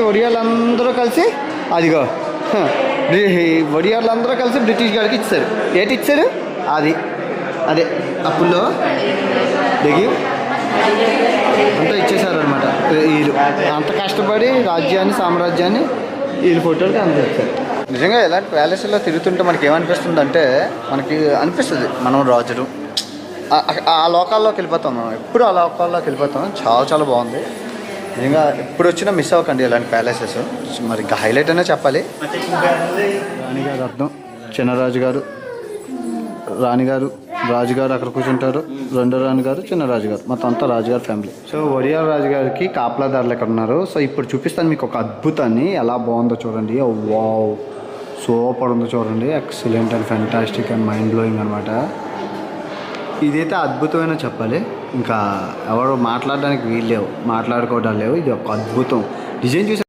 ఒడియాలందరూ కలిసి అదిగో ఒడియాలందరూ కలిసి బ్రిటిష్ గారికి ఇచ్చారు. ఏంటి ఇచ్చారు? అది అదే అప్పుల్లో దిగి అంతా ఇచ్చేసారు అనమాట. వీళ్ళు అంత కష్టపడి రాజ్యాన్ని సామ్రాజ్యాన్ని వీళ్ళు ఫోటోలకి అందజేస్తారు. నిజంగా ఇలాంటి ప్యాలెస్లో తిరుగుతుంటే మనకి ఏమనిపిస్తుంది అంటే, మనకి అనిపిస్తుంది మనం రాజులు ఆ లోకాల్లోకి వెళ్ళిపోతాం. మనం ఎప్పుడు ఆ లోకాల్లోకి వెళ్ళిపోతాం. చాలా చాలా బాగుంది నిజంగా. ఎప్పుడు వచ్చినా మిస్ అవ్వకండి ఇలాంటి ప్యాలెసెస్. మరి ఇంకా హైలైట్ అనే చెప్పాలి. రాణిగారు అర్థం, చిన్నరాజు గారు, రాణిగారు, రాజుగారు అక్కడ కూర్చుంటారు, రెండో రాణిగారు, చిన్న రాజుగారు, మొత్తం అంతా రాజుగారు ఫ్యామిలీ. సో ఒడియాల రాజుగారికి కాపలాదారులు ఎక్కడ ఉన్నారు. సో ఇప్పుడు చూపిస్తాను మీకు ఒక అద్భుతాన్ని. ఎలా బాగుందో చూడండి. వావ్, సూపర్ ఉందో చూడండి. Excellent and fantastic and mind blowing అనమాట. ఇదైతే అద్భుతమైన చెప్పాలి. ఇంకా ఎవరు మాట్లాడడానికి వీలు లేవు, మాట్లాడుకోవడం లేవు. ఇది ఒక అద్భుతం. డిజైన్ చూసి